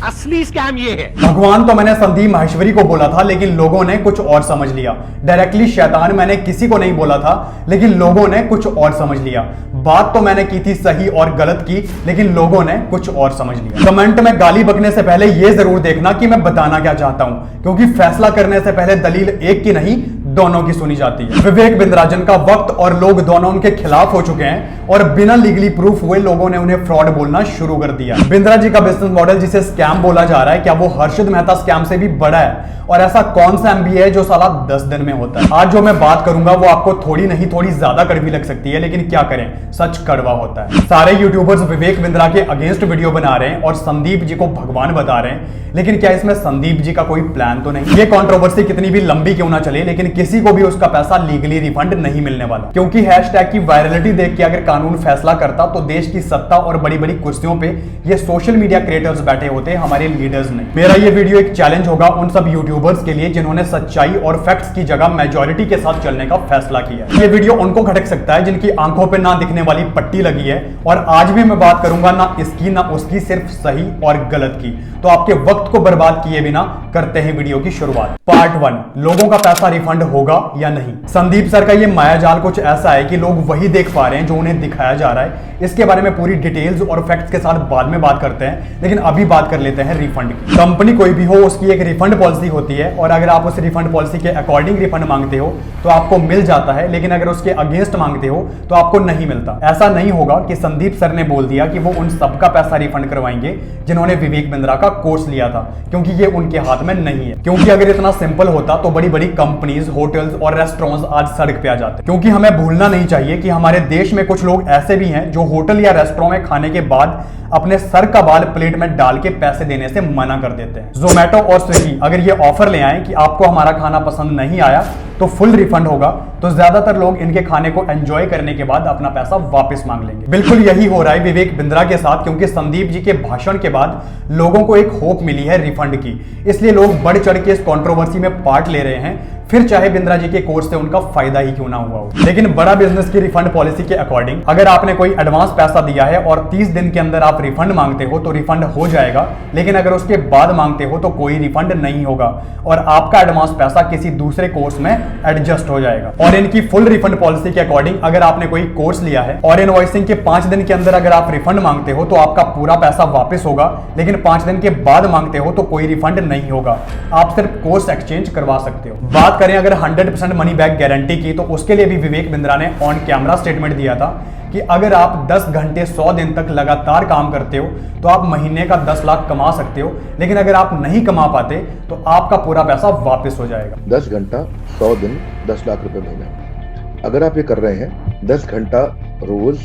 असली स्कैम ये है। भगवान तो मैंने संदीप माहेश्वरी को बोला था, लेकिन लोगों ने कुछ और समझ लिया। डायरेक्टली शैतान मैंने किसी को नहीं बोला था, लेकिन लोगों ने कुछ और समझ लिया। बात तो मैंने की थी सही और गलत की, लेकिन लोगों ने कुछ और समझ लिया। कमेंट में गाली बकने से पहले यह जरूर देखना कि मैं बताना क्या चाहता हूं, क्योंकि फैसला करने से पहले दलील एक की नहीं दोनों की सुनी जाती है। विवेक बिंद्रा जिनका वक्त और लोग दोनों उनके खिलाफ हो चुके हैं और बिना लीगली प्रूफ हुए लोगों ने उन्हें फ्रॉड बोलना शुरू कर दिया। बिंद्रा जी का बिजनेस मॉडल जिसे स्कैम बोला जा रहा है, क्या वो हर्षित मेहता स्कैम से भी बड़ा है? और ऐसा कौन सा एमबीए है जो साला 10 दिन में होता है? आज जो मैं बात करूंगा वो आपको थोड़ी नहीं थोड़ी ज्यादा कड़वी लग सकती है, लेकिन क्या करें, सच कड़वा होता है। सारे यूट्यूबर्स विवेक बिंद्रा के अगेंस्ट वीडियो बना रहे हैं और संदीप जी को भगवान बता रहे हैं, लेकिन क्या इसमें संदीप जी का कोई प्लान तो नहीं? ये कंट्रोवर्सी कितनी भी लंबी क्यों ना चले, लेकिन किसी को भी उसका पैसा लीगली रिफंड नहीं मिलने वाला, क्योंकि हैशटैग की वायरलिटी देख के अगर कानून फैसला करता तो देश की सत्ता और बड़ी बड़ी कुर्सियों पे ये सोशल मीडिया क्रिएटर्स बैठे होते, हमारे लीडर्स नहीं। मेरा ये वीडियो एक चैलेंज होगा उन सब यूट्यूबर्स के लिए जिन्होंने सच्चाई और फैक्ट्स की जगह मेजॉरिटी के साथ चलने का फैसला किया है। ये वीडियो उनको खटक सकता है जिनकी आंखों पे ना दिखने वाली पट्टी लगी है, और आज भी मैं बात करूंगा ना इसकी ना उसकी, सिर्फ सही और गलत की। तो आपके वक्त को बर्बाद किए बिना करते हैं वीडियो की शुरुआत। पार्ट 1, लोगों का पैसा रिफंड होगा या नहीं। संदीप सर का ये मायाजाल कुछ ऐसा है कि लोग वही देख पा रहे हैं जो उन्हें दिखाया जा रहा है। इसके बारे में पूरी डिटेल्स और फैक्ट्स के साथ बाद में बात करते हैं, लेकिन अभी बात कर लेते हैं रिफंड की। कंपनी कोई भी हो, उसकी एक रिफंड पॉलिसी होती है, और अगर आप उस रिफंड पॉलिसी के अकॉर्डिंग रिफंड मांगते हो तो आपको मिल जाता है, लेकिन अगर उसके अगेंस्ट मांगते हो तो आपको नहीं मिलता। ऐसा नहीं होगा कि संदीप सर ने बोल दिया कि वो उन सबका पैसा रिफंड करवाएंगे जिन्होंने विवेक बिंद्रा का कोर्स लिया था, क्योंकि ये उनके हाथ में नहीं है। क्योंकि अगर इतना सिंपल होता तो बड़ी बड़ी कंपनीज, होटल्स और रेस्टोरेंट्स आज सड़क पे आ जाते। क्योंकि हमें भूलना नहीं चाहिए कि हमारे देश में कुछ लोग ऐसे भी हैं जो होटल या रेस्टोरेंट में खाने के बाद अपने सर का बाल प्लेट में डाल के पैसे देने से मना कर देते हैं। जोमेटो और स्विगी अगर ये ऑफर ले आए कि आपको हमारा खाना पसंद नहीं आया तो फुल रिफंड होगा, तो ज्यादातर लोग इनके खाने को एंजॉय करने के बाद अपना पैसा वापस मांग लेंगे। बिल्कुल यही हो रहा है विवेक बिंद्रा के साथ, क्योंकि संदीप जी के भाषण के बाद लोगों को एक होप मिली है रिफंड की, इसलिए लोग बढ़ चढ़ के इस कंट्रोवर्सी में पार्ट ले रहे हैं, फिर चाहे बिंद्रा जी के कोर्स से उनका फायदा ही क्यों ना हुआ हो। लेकिन बड़ा बिजनेस की रिफंड पॉलिसी के अकॉर्डिंग अगर आपने कोई एडवांस पैसा दिया है और 30 दिन के अंदर आप रिफंड मांगते हो तो रिफंड हो जाएगा, लेकिन अगर उसके बाद मांगते हो तो कोई रिफंड नहीं होगा और आपका एडवांस पैसा किसी दूसरे कोर्स में एडजस्ट हो जाएगा। और इनकी फुल रिफंड पॉलिसी के अकॉर्डिंग अगर आपने कोई कोर्स लिया है और इनवॉइसिंग के 5 दिन के अंदर अगर आप रिफंड मांगते हो तो आपका पूरा पैसा वापस होगा, लेकिन 5 दिन के बाद मांगते हो तो कोई रिफंड नहीं होगा, आप सिर्फ कोर्स एक्सचेंज करवा सकते हो। बात करें अगर 100% मनी बैक गारंटी की, तो उसके लिए भी विवेक बिंद्रा ने ऑन कैमरा स्टेटमेंट दिया था कि अगर आप 10 घंटे 100 दिन तक लगातार काम करते हो तो आप महीने का 10 लाख कमा सकते हो, लेकिन अगर आप नहीं कमा पाते तो आपका पूरा पैसा वापस हो जाएगा। 10 घंटा 100 दिन 10 लाख रुपए महीना। अगर आप ये कर रहे हैं 10 घंटा रोज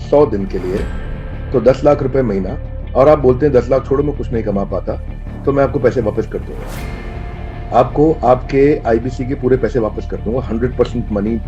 100 दिन के लिए तो 10 लाख रुपए महीना, और आप बोलते हैं 10 लाख छोड़ो मैं कुछ नहीं कमा पाता, तो मैं आपको पैसे वापस कर दूंगा। आपको आपके आईबीसी के पूरे पैसे वापस कर दूंगा, 100% money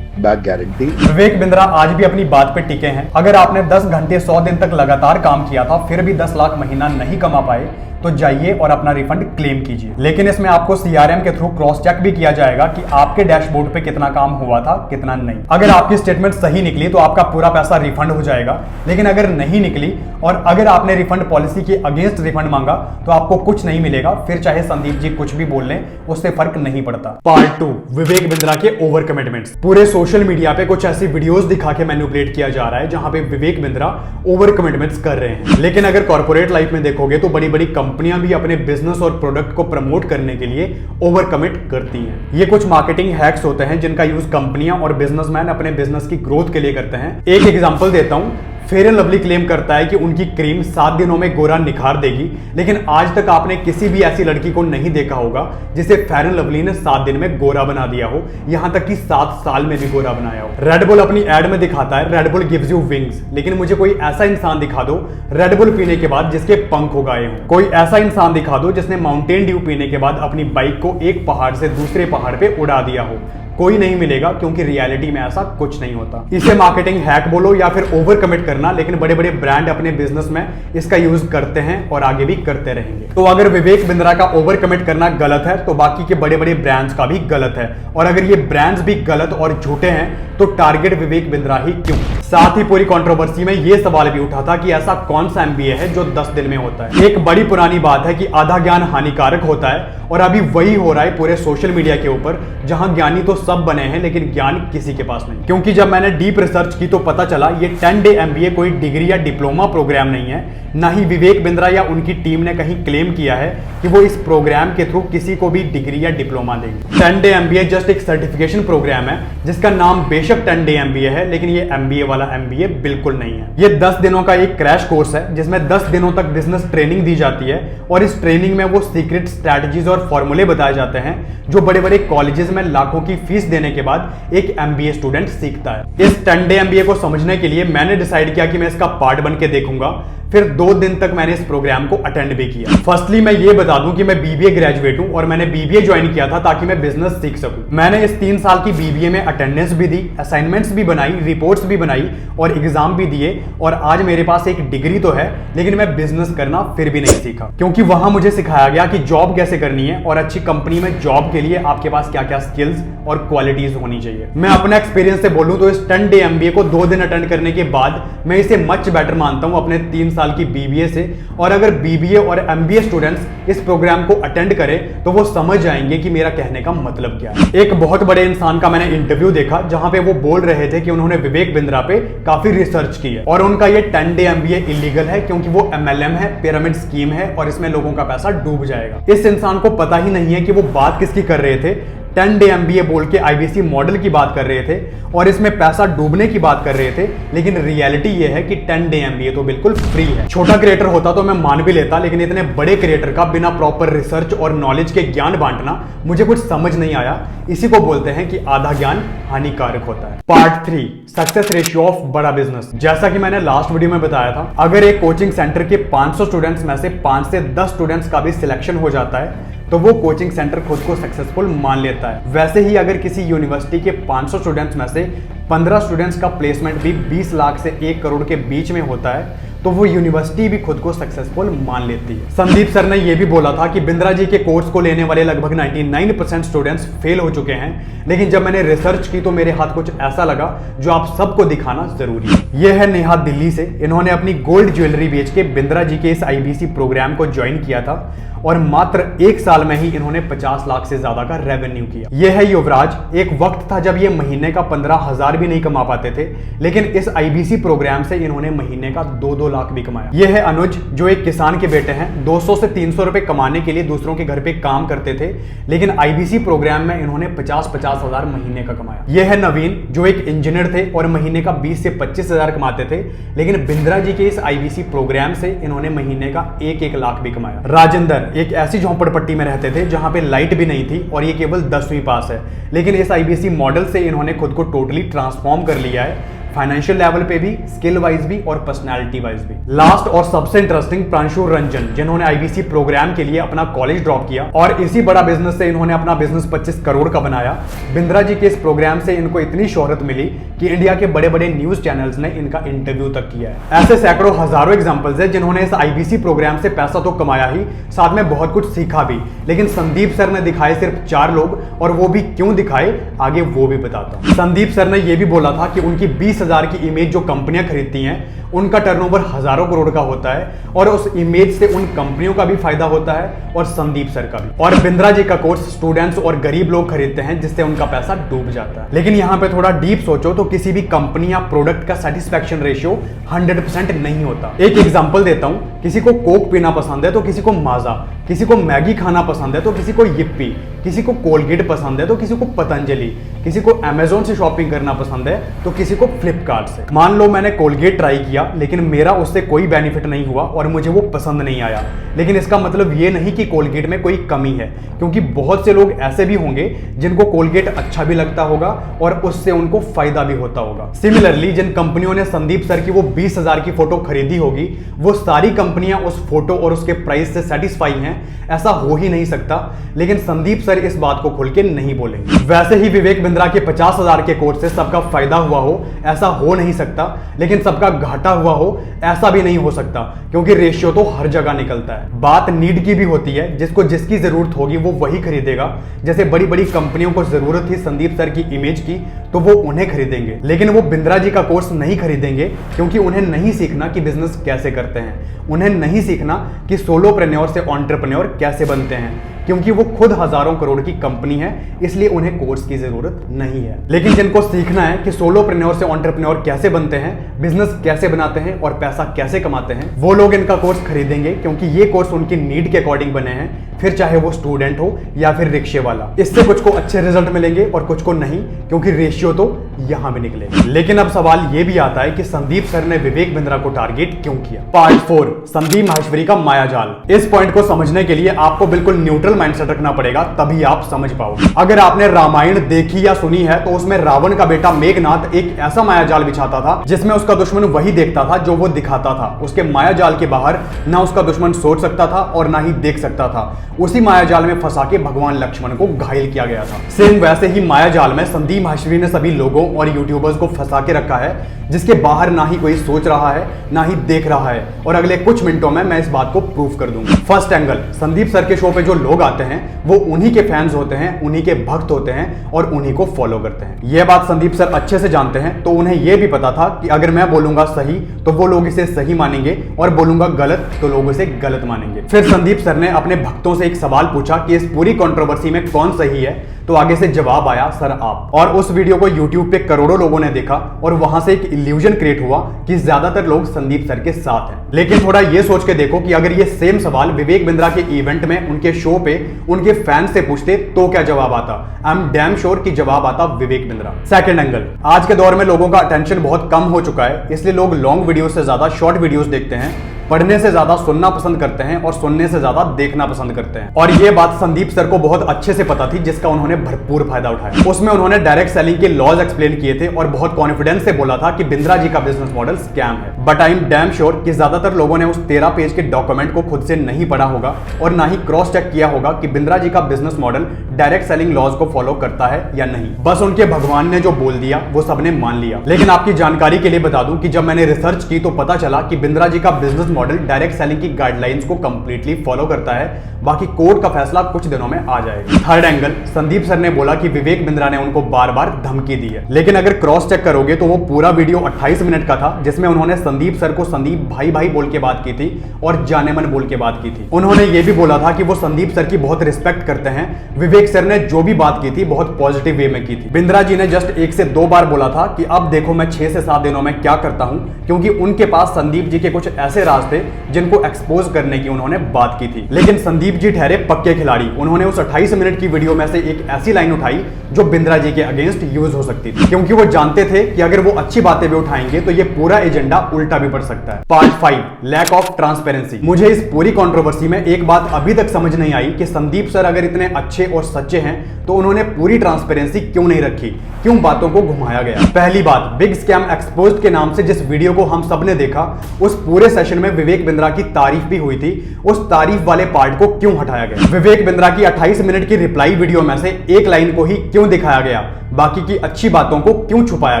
back guarantee. Vivek Bindra आज भी अपनी बात पे टिके हैं। अगर आपने 10 घंटे 100 दिन तक लगातार काम किया था फिर भी 10 लाख महीना नहीं कमा पाए तो जाइए और अपना रिफंड क्लेम कीजिए, लेकिन इसमें आपको सीआरएम के थ्रू क्रॉस चेक भी किया जाएगा कि आपके डैशबोर्ड पे कितना काम हुआ था कितना नहीं। अगर आपकी स्टेटमेंट सही निकली तो आपका पूरा पैसा रिफंड हो जाएगा, लेकिन अगर नहीं निकली और अगर आपने रिफंड पॉलिसी के अगेंस्ट रिफंड मांगा तो आपको कुछ नहीं मिलेगा, फिर चाहे संदीप जी कुछ भी बोल लें उससे फर्क नहीं पड़ता। पार्ट 2, विवेक बिंद्रा के ओवर कमिटमेंट्स। पूरे सोशल मीडिया पे कुछ ऐसी वीडियोस दिखा के मैनिपुलेट किया जा रहा है जहां पे विवेक बिंद्रा ओवर कमिटमेंट्स कर रहे हैं, लेकिन अगर कॉर्पोरेट लाइफ में देखोगे तो बड़ी बड़ी कंपनियां भी अपने बिजनेस और प्रोडक्ट को प्रमोट करने के लिए ओवर कमिट करती हैं। ये कुछ मार्केटिंग हैक्स होते हैं जिनका यूज कंपनियां और बिजनेसमैन अपने बिजनेस की ग्रोथ के लिए करते हैं। एक एग्जांपल देता हूं, फेयर एंड लवली क्लेम करता है कि उनकी क्रीम 7 दिनों में गोरा निखार देगी, लेकिन आज तक आपने किसी भी ऐसी लड़की को नहीं देखा होगा जिसे फेयर एंड लवली ने 7 दिन में गोरा बना दिया हो, यहां तक कि 7 साल में भी गोरा बनाया हो। रेड बुल अपनी एड में दिखाता है red bull gives you wings, लेकिन मुझे कोई ऐसा इंसान दिखा दो रेड बुल पीने के बाद जिसके पंख उगाए हों। कोई ऐसा इंसान दिखा दो जिसने माउंटेन ड्यू पीने के बाद अपनी बाइक को एक पहाड़ से दूसरे पहाड़ पे उड़ा दिया हो। कोई नहीं मिलेगा, क्योंकि रियलिटी में ऐसा कुछ नहीं होता। इसे मार्केटिंग हैक बोलो या फिर ओवर कमिट करना, लेकिन बड़े बड़े ब्रांड अपने बिजनेस में इसका यूज करते हैं और आगे भी करते रहेंगे। तो अगर विवेक बिंद्रा का ओवर कमिट करना गलत है तो बाकी के बड़े बड़े ब्रांड्स का भी गलत है, और अगर ये ब्रांड्स भी गलत और झूठे हैं तो टारगेट विवेक बिंद्रा ही क्यों? साथ ही पूरी कंट्रोवर्सी में यह सवाल भी उठा था कि ऐसा कौन सा एमबीए है जो 10 दिन में होता है। एक बड़ी पुरानी बात है कि आधा ज्ञान हानिकारक होता है, और अभी वही हो रहा है पूरे सोशल मीडिया के ऊपर, जहां ज्ञानी तो सब बने हैं लेकिन ज्ञान किसी के पास नहीं। क्योंकि जब मैंने डीप रिसर्च की तो पता चला ये 10 डे एमबीए कोई डिग्री या डिप्लोमा प्रोग्राम नहीं है, ना ही विवेक बिंद्रा या उनकी टीम ने कहीं क्लेम किया है कि वो इस प्रोग्राम के थ्रू किसी को भी डिग्री या डिप्लोमा देंगे। 10 डे एमबीए जस्ट एक सर्टिफिकेशन प्रोग्राम है जिसका नाम बेशक 10 डे एमबीए है, लेकिन ये एमबीए वाला एमबीए बिल्कुल नहीं है। ये 10 दिनों का एक क्रैश कोर्स है जिसमें 10 दिनों तक बिजनेस ट्रेनिंग दी जाती है, और इस ट्रेनिंग में वो सीक्रेट स्ट्रैटेजीज और फॉर्मूले बताए जाते हैं जो बड़े बड़े कॉलेजेस में लाखों की फीस देने के बाद एक एमबीए स्टूडेंट सीखता है। इस 10 डे एमबीए को समझने के लिए मैंने डिसाइड किया कि मैं इसका पार्ट बन के देखूंगा। फिर 2 दिन तक मैंने इस प्रोग्राम को अटेंड भी किया। फर्स्टली मैं ये बता दूं कि मैं बीबीए ग्रेजुएट हूं और मैंने बीबीए ज्वाइन किया था ताकि मैं बिजनेस सीख सकूं। मैंने इस 3 साल की बीबीए में अटेंडेंस भी दी, असाइनमेंट्स भी बनाई, रिपोर्ट्स भी बनाई और एग्जाम भी दिए, और आज मेरे पास एक डिग्री तो है लेकिन मैं बिजनेस करना फिर भी नहीं सीखा, क्योंकि वहां मुझे सिखाया गया कि जॉब कैसे करनी है और अच्छी कंपनी में जॉब के लिए आपके पास क्या क्या स्किल्स और क्वालिटीज होनी चाहिए। मैं अपने एक्सपीरियंस से बोलूं तो इस 10 डे एमबीए को 2 दिन अटेंड करने के बाद मैं इसे मच बेटर मानता हूं अपने 3 साल की बीबीए से। और अगर बीबीए और एमबीए स्टूडेंट्स इस प्रोग्राम को अटेंड करें तो वो समझ जाएंगे कि मेरा कहने का मतलब क्या है। एक बहुत बड़े इंसान का मैंने इंटरव्यू देखा जहां पे वो बोल रहे थे कि उन्होंने विवेक बिंद्रा पे काफी रिसर्च की है और उनका ये 10 डे एमबीए इलीगल है क्योंकि वो एमएलएम है, पिरामिड स्कीम है और इसमें लोगों का पैसा डूब जाएगा। इस इंसान को पता ही नहीं है कि वो बात किसकी कर रहे थे। 10 डे एमबीए बोल के आईबीसी मॉडल की बात कर रहे थे और इसमें पैसा डूबने की बात कर रहे थे, लेकिन रियलिटी ये है कि 10 डे एमबीए तो बिल्कुल फ्री है। छोटा क्रिएटर होता तो मैं मान भी लेता, लेकिन इतने बड़े क्रिएटर का बिना प्रॉपर रिसर्च और नॉलेज के ज्ञान बांटना मुझे कुछ समझ नहीं आया। इसी को बोलते हैं कि आधा ज्ञान हानिकारक होता है। पार्ट 3, सक्सेस रेशियो ऑफ बड़ा बिजनेस। जैसा कि मैंने लास्ट वीडियो में बताया था, अगर एक कोचिंग सेंटर के 500 स्टूडेंट्स में से 5 से 10 स्टूडेंट्स का भी सिलेक्शन हो जाता है तो वो कोचिंग सेंटर खुद को सक्सेसफुल मान लेता है। वैसे ही अगर किसी यूनिवर्सिटी के 500 स्टूडेंट्स में से 15 स्टूडेंट्स का प्लेसमेंट भी 20 लाख से 1 करोड़ के बीच में होता है तो वो यूनिवर्सिटी भी खुद को सक्सेसफुल मान लेती है। संदीप सर ने यह भी बोला था कि बिंद्रा जी के कोर्स को लेने वाले लगभग 99% स्टूडेंट्स फेल हो चुके हैं, लेकिन जब मैंने रिसर्च की तो मेरे हाथ कुछ ऐसा लगा जो आप सबको दिखाना जरूरी है। यह है नेहा दिल्ली से। इन्होंने अपनी गोल्ड ज्वेलरी बेच के बिंद्रा जी के इस आईबीसी प्रोग्राम को ज्वाइन किया था और मात्र 1 साल में ही इन्होंने 50 लाख से ज्यादा का रेवेन्यू किया। यह है युवराज। एक वक्त था जब ये महीने का 15,000 भी नहीं कमा पाते थे, लेकिन इस आईबीसी प्रोग्राम से इन्होंने महीने का 2-2 लाख भी कमाया। यह है अनुज, जो एक किसान के बेटे हैं। 200 से 300 रुपए कमाने के लिए दूसरों के घर पे काम करते थे, लेकिन आईबीसी प्रोग्राम में इन्होंने 50-50 हजार महीने का कमाया। यह है नवीन, जो एक इंजीनियर थे और महीने का 20 से 25 हजार कमाते थे, लेकिन बिंद्रा जी के इस आईबीसी प्रोग्राम से इन्होंने महीने का 1-1 लाख भी कमाया। राजेंद्र एक ऐसी झोंपड़पट्टी में रहते थे जहां पे लाइट भी नहीं थी और ये केवल 10वीं पास है, लेकिन इस आईबीसी मॉडल से इन्होंने खुद को टोटली ट्रांसफॉर्म कर लिया है, फाइनेंशियल लेवल पे भी, स्किल वाइज भी और पर्सनालिटी वाइज भी। लास्ट और सबसे इंटरेस्टिंग, प्रांशु रंजन, जिन्होंने आईबीसी प्रोग्राम के लिए अपना कॉलेज ड्रॉप किया और इसी बड़ा बिजनेस से इन्होंने अपना बिजनेस 25 करोड़ का बनाया। बिंद्रा जी के इस प्रोग्राम से इनको इतनी शोहरत मिली कि इंडिया के बड़े बड़े न्यूज चैनल्स ने इनका इंटरव्यू तक किया है। ऐसे सैकड़ों हजारों एग्जाम्पल्स है जिन्होंने इस आईबीसी प्रोग्राम से पैसा तो कमाया ही, साथ में बहुत कुछ सीखा भी। लेकिन संदीप सर ने दिखाए सिर्फ 4 लोग, और वो भी क्यों दिखाए आगे वो भी बताता हूं। संदीप सर ने यह भी बोला था कि उनकी 20,000 की इमेज जो कंपनियां खरीदती हैं उनका टर्नओवर हजारों करोड़ का होता है और उस इमेज से उन कंपनियों का भी फायदा होता है और संदीप सर का भी। और बिंद्रा जी का कोर्स स्टूडेंट्स और गरीब लोग खरीदते हैं जिससे उनका पैसा डूब जाता है। लेकिन यहां पे थोड़ा डीप सोचो तो किसी भी कंपनी या प्रोडक्ट का सेटिस्फैक्शन रेशियो 100% नहीं होता। एक एग्जांपल देता हूं, किसी को कोक पीना पसंद है तो किसी को माजा, किसी को मैगी खाना पसंद है तो किसी को यिप्पी, किसी को कोलगेट पसंद है तो किसी को पतंजलि, किसी को अमेजोन से शॉपिंग करना पसंद है तो किसी को फ्लिपकार्ट से। मान लो मैंने कोलगेट ट्राई किया लेकिन मेरा उससे कोई बेनिफिट नहीं हुआ और मुझे वो पसंद नहीं आया, लेकिन इसका मतलब ये नहीं कि कोलगेट में कोई कमी है, क्योंकि बहुत से लोग ऐसे भी होंगे जिनको कोलगेट अच्छा भी लगता होगा और उससे उनको फायदा भी होता होगा। सिमिलरली जिन कंपनियों ने संदीप सर की वो 20,000 की फोटो खरीदी होगी, वो सारी कंपनियां उस फोटो और उसके प्राइस से सेटिस्फाई हैं, ऐसा हो ही नहीं सकता। लेकिन संदीप सर इस बात को खुल के नहीं बोलेंगे। वैसे ही विवेक बिंद्रा के 50,000 के कोर्स से सबका फायदा हुआ हो, ऐसा हो नहीं सकता, लेकिन सबका घाटा हुआ हो, ऐसा भी नहीं हो सकता, क्योंकि रेशियो तो हर जगह निकलता है। बात नीड की भी होती है, जिसको जिसकी जरूरत होगी वो वही खरीदेगा। जैसे बड़ी बड़ी कंपनियों को जरूरत थी संदीप सर की इमेज की, तो वो उन्हें खरीदेंगे, लेकिन वो बिंद्रा जी का कोर्स नहीं खरीदेंगे, क्योंकि उन्हें नहीं सीखना कि बिजनेस कैसे करते हैं, उन्हें नहीं सीखना कि सोलोप्रेन्योर से एंटरप्रेन्योर कैसे बनते हैं, क्योंकि वो खुद हजारों करोड़ की कंपनी है, इसलिए उन्हें कोर्स की जरूरत नहीं है। लेकिन जिनको सीखना है कि सोलोप्रेन्योर से एंटरप्रेन्योर कैसे बनते हैं, बिजनेस कैसे बनाते हैं और पैसा कैसे कमाते हैं, वो लोग इनका कोर्स खरीदेंगे, क्योंकि ये कोर्स उनकी नीड के अकॉर्डिंग बने हैं, फिर चाहे वो स्टूडेंट हो या फिर रिक्शे वाला। इससे कुछ को अच्छे रिजल्ट मिलेंगे और कुछ को नहीं, क्योंकि रेशियो तो यहां भी निकलेगा। लेकिन अब सवाल ये भी आता है कि संदीप सर ने विवेक बिंद्रा को टारगेट क्यों किया। पार्ट 4, संदीप माहेश्वरी का मायाजाल। इस पॉइंट को समझने के लिए आपको बिल्कुल न्यूट्रल माइंडसेट रखना पड़ेगा, तभी आप समझ पाओगे। अगर आपने रामायण देखी या सुनी है तो उसमें रावण का बेटा मेघनाथ एक ऐसा मायाजाल बिछाता था जिसमें उसका दुश्मन वही देखता था जो वो दिखाता था। उसके मायाजाल के बाहर ना उसका दुश्मन सोच सकता था और ना ही देख सकता था। उसी मायाजाल में फंसा के भगवान लक्ष्मण को घायल किया गया था। सेम वैसे ही मायाजाल में संदीप माहेश्वरी ने सभी लोगों और यूट्यूबर्स को फंसा के रखा है, जिसके बाहर ना ही कोई सोच रहा है ना ही देख रहा है, और अगले कुछ मिनटों में मैं इस बात को प्रूफ कर दूंगा। फर्स्ट एंगल, संदीप सर के शो पे जो लोग आते हैं वो उन्हीं के फैंस होते हैं, उन्हीं के भक्त होते हैं और उन्हीं को फॉलो करते हैं। यह बात संदीप सर अच्छे से जानते हैं, तो उन्हें यह भी पता था कि अगर मैं बोलूंगा सही तो वो लोग इसे सही मानेंगे और बोलूंगा गलत तो लोग इसे गलत मानेंगे। फिर संदीप सर ने अपने भक्तों से एक सवाल पूछा कि इस पूरी कंट्रोवर्सी में कौन सही है, तो आगे से जवाब आया सर आप। और उस वीडियो को YouTube पे करोड़ों लोगों ने देखा और वहां से एक इल्यूजन क्रिएट हुआ कि ज्यादातर लोग संदीप सर के साथ हैं। लेकिन थोड़ा ये सोच के देखो कि अगर ये सेम सवाल विवेक बिंद्रा के इवेंट में उनके शो पे उनके फैन से पूछते तो क्या जवाब आता। आई एम डैम श्योर कि जवाब आता विवेक बिंद्रा। सेकंड एंगल, आज के दौर में लोगों का अटेंशन बहुत कम हो चुका है, इसलिए लोग लॉन्ग वीडियो से ज्यादा शॉर्ट वीडियोस देखते हैं, पढ़ने से ज्यादा सुनना पसंद करते हैं और सुनने से ज्यादा देखना पसंद करते हैं। और यह बात संदीप सर को बहुत अच्छे से पता थी, जिसका उन्होंने भरपूर फायदा उठाया। उसमें उन्होंने डायरेक्ट सेलिंग के लॉज एक्सप्लेन किए थे और बहुत कॉन्फिडेंस से बोला था कि बिंद्रा जी का बिजनेस मॉडल स्कैम है। But I am damn sure कि ज्यादातर लोगों ने उस 13 पेज के डॉक्यूमेंट को खुद से नहीं पढ़ा होगा और ना ही क्रॉस चेक किया होगा कि बिंद्रा जी का business model direct selling laws को फॉलो करता है या नहीं। बस उनके भगवान ने जो बोल दिया वो सबने मान लिया। लेकिन आपकी जानकारी के लिए बता दूं कि जब मैंने रिसर्च की तो पता चला कि बिंद्रा जी का बिजनेस मॉडल डायरेक्ट सेलिंग की गाइडलाइंस को कंप्लीटली फॉलो करता है। बाकी कोर्ट का फैसला कुछ दिनों में आ जाएगा। थर्ड एंगल, संदीप सर ने बोला कि विवेक बिंद्रा ने उनको बार बार धमकी दी है, लेकिन अगर क्रॉस चेक करोगे तो वो पूरा वीडियो 28 मिनट का था, जिसमें उन्होंने संदीप सर को संदीप भाई भाई बोल के बात की थी और जाने मन बोल के बात की थी। उन्होंने ये भी बोला था कि वो संदीप सर की बहुत रिस्पेक्ट करते हैं। विवेक सर ने जो भी बात की थी बहुत पॉजिटिव वे में की थी। बिंद्रा जी ने जस्ट 1 से 2 बार बोला था कि अब देखो मैं 6 से 7 दिनों में क्या करता हूं, क्योंकि उनके पास संदीप जी के कुछ ऐसे राज थे जिनको एक्सपोज करने की उन्होंने बात की थी। लेकिन संदीप जी ठहरे पक्के खिलाड़ी। उन्होंने उस 28 मिनट की वीडियो में से एक ऐसी लाइन उठाई जो बिंद्रा जी के अगेंस्ट यूज हो सकती थी, क्योंकि वो जानते थे कि अगर वो अच्छी बातें भी उठाएंगे तो ये पूरा एजेंडा उल्टा भी पड़ सकता है। Part 5, lack of transparency. मुझे इस पूरी कंट्रोवर्सी में एक बात अभी तक समझ नहीं आई कि संदीप सर अगर इतने अच्छे और सच्चे हैं तो उन्होंने पूरी ट्रांसपेरेंसी क्यों नहीं रखी, क्यों बातों को घुमाया गया। पहली बात, बिग स्कैम एक्सपोज्ड के नाम से जिस वीडियो को हम सबने देखा, उस पूरे सेशन में विवेक बिंद्रा की तारीफ भी हुई थी। उस तारीफ वाले पार्ट को क्यों हटाया गया? विवेक बिंद्रा की 28 मिनट की रिप्लाई वीडियो में से एक लाइन को ही क्यों दिखाया गया? बाकी की अच्छी बातों को क्यों छुपाया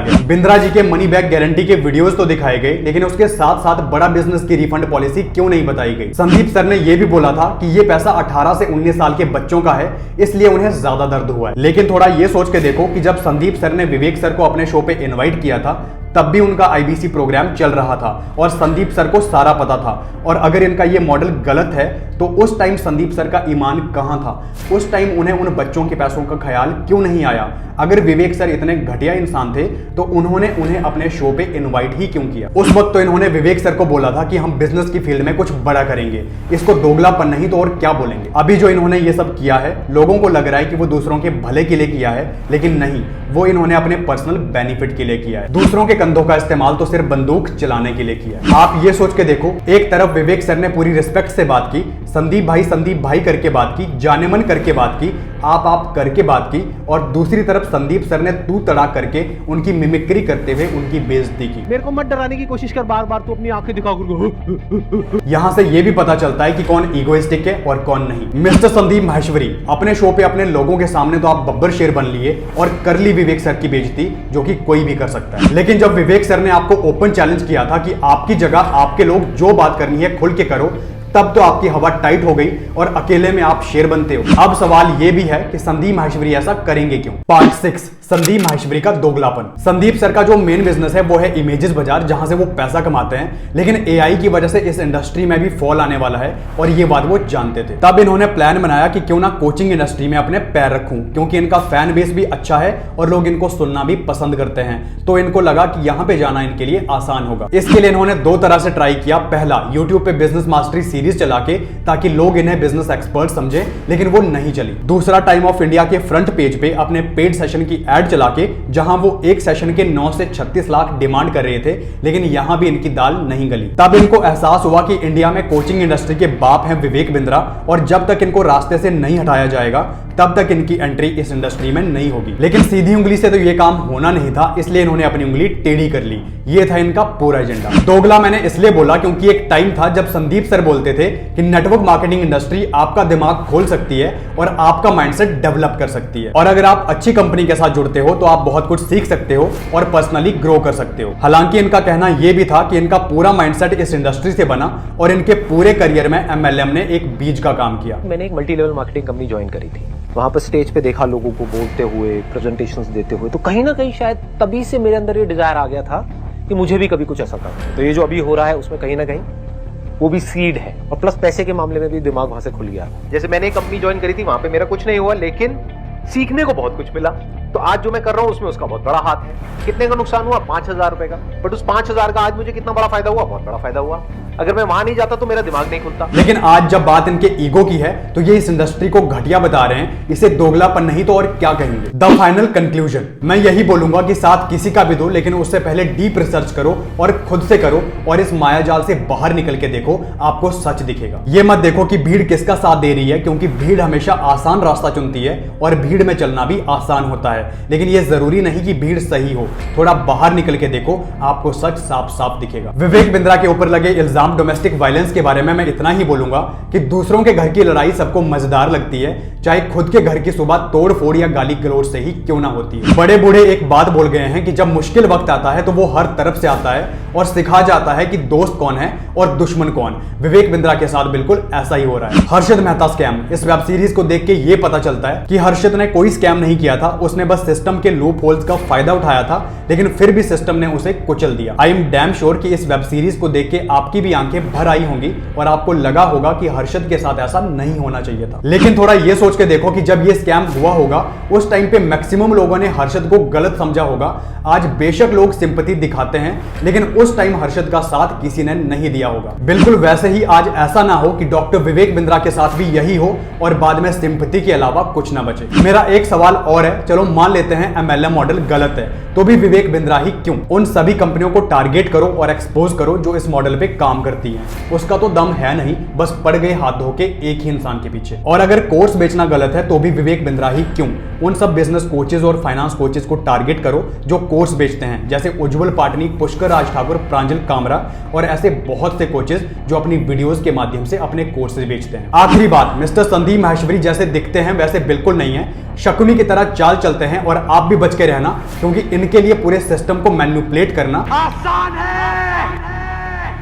गया? बिंद्रा जी के मनी बैक गारंटी के वीडियोस तो दिखाए गए, लेकिन उसके साथ साथ बड़ा बिजनेस की रिफंड पॉलिसी क्यों नहीं बताई गई? संदीप सर ने यह भी बोला था कि यह पैसा 18 से 19 साल के बच्चों का है, इसलिए उन्हें ज्यादा दर्द हुआ है। लेकिन थोड़ा यह सोच के देखो कि जब संदीप सर ने विवेक सर को अपने शो पे इनवाइट किया था, तब भी उनका आईबीसी प्रोग्राम चल रहा था और संदीप सर को सारा पता था। और अगर इनका ये मॉडल गलत है तो उस टाइम संदीप सर का ईमान कहां था? उस टाइम उन्हें उन बच्चों के पैसों का ख्याल क्यों नहीं आया? अगर विवेक सर इतने घटिया इंसान थे तो उन्होंने उन्हें अपने शो पे इनवाइट ही क्यों किया? उस वक्त तो इन्होंने विवेक सर को बोला था कि हम बिजनेस की फील्ड में कुछ बड़ा करेंगे, इसको दोगलापन नहीं तो और क्या बोलेंगे। अभी जो इन्होंने ये सब किया है, लोगों को लग रहा है कि वो दूसरों के भले के लिए किया है, लेकिन नहीं, वो इन्होंने अपने पर्सनल बेनिफिट के लिए किया है। दूसरों के कंधों का इस्तेमाल तो सिर्फ बंदूक चलाने के लिए किया। आप ये सोच के देखो, एक तरफ विवेक सर ने पूरी रिस्पेक्ट से बात की, संदीप भाई करके बात की, जाने मन करके बात की, आप करके बात की, और दूसरी तरफ संदीप सर ने तू तड़ाक करके उनकी मिमिक्री करते हुए उनकी बेइज्जती की। मेरे को मत डराने की कोशिश कर, बार बार तू अपनी आंखें दिखा कर। यहां से यह भी पता चलता है कि कौन ईगोइस्टिक है और कौन नहीं। मिस्टर संदीप माहेश्वरी, अपने शो पे अपने लोगों के सामने तो आप बब्बर शेर बन लिए और कर ली विवेक सर की बेइज्जती, जो कि कोई भी कर सकता है। लेकिन जब विवेक सर ने आपको ओपन चैलेंज किया था कि आपकी जगह आपके लोग जो बात करनी है खुल के करो, तब तो आपकी हवा टाइट हो गई और अकेले में आप शेर बनते हो। अब सवाल यह भी है कि संदीप माहेश्वरी ऐसा करेंगे क्यों। पार्ट 6, संदीप माहेश्वरी का दोगलापन। संदीप सर का जो मेन बिजनेस है वो है इमेजेस बाजार, जहां से वो पैसा कमाते हैं, लेकिन एआई की वजह से इस इंडस्ट्री में भी फॉल आने वाला है और ये बात वो जानते थे। तब इन्होंने प्लान बनाया कि क्यों ना कोचिंग इंडस्ट्री में अपने पैर रखूं, क्योंकि इनका फैन बेस भी अच्छा है और लोग इनको सुनना भी पसंद करते हैं। तो इनको लगा कि यहां पे जाना इनके लिए आसान होगा। इसके लिए इन्होंने दो तरह से ट्राई किया। पहला, यूट्यूब पे बिजनेस मास्टरी सीरीज चला के, ताकि लोग इन्हें बिजनेस एक्सपर्ट समझे, लेकिन वो नहीं चली। दूसरा, टाइम ऑफ इंडिया के फ्रंट पेज पे अपने पेड सेशन की एड चला के, जहां वो एक सेशन के 9 से 36 लाख डिमांड कर रहे थे, लेकिन यहां भी इनकी दाल नहीं गली। तब इनको एहसास हुआ कि इंडिया में कोचिंग इंडस्ट्री के बाप हैं विवेक बिंद्रा, और जब तक इनको रास्ते से नहीं हटाया जाएगा तब तक इनकी एंट्री इस इंडस्ट्री में नहीं होगी। लेकिन सीधी उंगली से तो ये काम होना नहीं था, इसलिए इन्होंने अपनी उंगली टेढ़ी कर ली। ये था इनका पूरा एजेंडा। दोगला मैंने इसलिए बोला क्योंकि एक टाइम था जब संदीप सर बोलते थे कि नेटवर्क मार्केटिंग इंडस्ट्री आपका दिमाग खोल सकती है और आपका माइंडसेट डेवलप कर सकती है, और अगर आप अच्छी कंपनी के साथ जुड़ते हो तो आप बहुत कुछ सीख सकते हो और पर्सनली ग्रो कर सकते हो। हालांकि इनका कहना यह भी था कि इनका पूरा माइंडसेट इस इंडस्ट्री से बना और इनके पूरे करियर में MLM ने एक बीज का काम किया। मैंने एक multi level marketing company join करी थी। वहां पर स्टेज पे देखा लोगों को बोलते हुए, प्रेजेंटेशंस देते हुए, तो कहीं ना कहीं शायद तभी से मेरे अंदर ये डिजायर आ गया था कि मुझे भी कभी कुछ ऐसा करना। तो ये जो अभी हो रहा है उसमें कहीं ना कहीं वो भी सीड है, और प्लस पैसे के मामले में भी दिमाग वहां से खुल गया। जैसे मैंने एक कंपनी ज्वाइन करी थी, वहां पे मेरा कुछ नहीं हुआ, लेकिन सीखने को बहुत कुछ मिला। तो आज जो मैं कर रहा हूं उसमें उसका बहुत बड़ा हाथ है। कितने का नुकसान हुआ? 5,000 रुपए का, बट उस 5,000 का आज मुझे कितना बड़ा फायदा हुआ? बहुत बड़ा फायदा हुआ। अगर मैं वहां नहीं जाता तो मेरा दिमाग नहीं खुलता। लेकिन आज जब बात इनके ईगो की है तो ये इस इंडस्ट्री को घटिया बता रहे हैं, इसे दोगलापन नहीं तो और क्या कहेंगे। द फाइनल कंक्लूजन, मैं यही बोलूंगा कि साथ किसी का भी दो, लेकिन उससे पहले डीप रिसर्च करो और खुद से करो, और इस मायाजाल से बाहर निकल के देखो, आपको सच दिखेगा। ये मत देखो कि भीड़ किसका साथ दे रही है, क्योंकि भीड़ हमेशा आसान रास्ता चुनती है और भीड़ में चलना भी आसान होता है, लेकिन ये जरूरी नहीं कि भीड़ सही हो। थोड़ा बाहर निकल के देखो, आपको सच साफ साफ दिखेगा। विवेक बिंद्रा के ऊपर लगे इल्जाम डोमेस्टिक वायलेंस के बारे में मैं इतना ही बोलूंगा कि दूसरों के घर की लड़ाई सबको मजेदार लगती है, चाहे खुद के घर की सुबह तोड़ फोड़ या गाली गलौज से ही क्यों ना होती है। बड़े बूढ़े एक बात बोल गए हैं कि जब मुश्किल वक्त आता है तो वो हर तरफ से आता है और सिखा जाता है कि दोस्त कौन है और दुश्मन कौन। विवेक बिंद्रा के साथ बिल्कुल ऐसा ही हो रहा है। हर्षद मेहता स्कैम, इस वेब सीरीज को देख के ये पता चलता है कि हर्षद ने कोई स्कैम नहीं किया था, उसने बस सिस्टम के लूप होल्स का फायदा उठाया था, लेकिन फिर भी सिस्टम ने उसे कुचल दिया। आई एम डैम श्योर कि इस वेब सीरीज को देख के आपकी भी आंखें भर आई होंगी और आपको लगा होगा कि हर्षद के साथ ऐसा नहीं होना चाहिए था। लेकिन थोड़ा ये सोच के देखो कि जब ये स्कैम हुआ होगा उस टाइम पे मैक्सिमम लोगों ने हर्षद को गलत समझा होगा। आज बेशक लोग सिंपैथी दिखाते हैं, लेकिन उस टाइम हर्षद का साथ किसी ने नहीं दिया होगा। बिल्कुल वैसे ही आज ऐसा ना हो कि डॉक्टर विवेक बिंद्रा के साथ भी यही हो और बाद में सिंपैथी के अलावा कुछ ना बचे। मेरा एक सवाल और है, चलो मान लेते हैं MLM मॉडल गलत है, तो भी विवेक बिंद्रा ही क्यों? उन सभी कंपनियों को टारगेट करो और एक्सपोज करो जो इस मॉडल पे काम करती हैं। उसका तो दम है नहीं, बस पड़ गए हाथ धो के एक ही इंसान के पीछे। और अगर कोर्स बेचना गलत है तो भी विवेक बिंद्रा ही क्यों? उन सब बिजनेस कोचेज और फाइनेंस कोचेज को टारगेट करो जो कोर्स बेचते हैं, जैसे उज्जवल पाटनी, पुष्कर राज ठाकुर, प्रांजल कामरा और ऐसे बहुत से कोचेज जो अपनी वीडियोस के माध्यम से अपने कोर्सेज बेचते हैं। आखिरी बात, मिस्टर संदीप माहेश्वरी जैसे दिखते हैं वैसे बिल्कुल नहीं है, शकुनी की तरह चाल चलते हैं और आप भी बच के रहना, क्योंकि इनके लिए पूरे सिस्टम को मैनिपुलेट करना आसान है।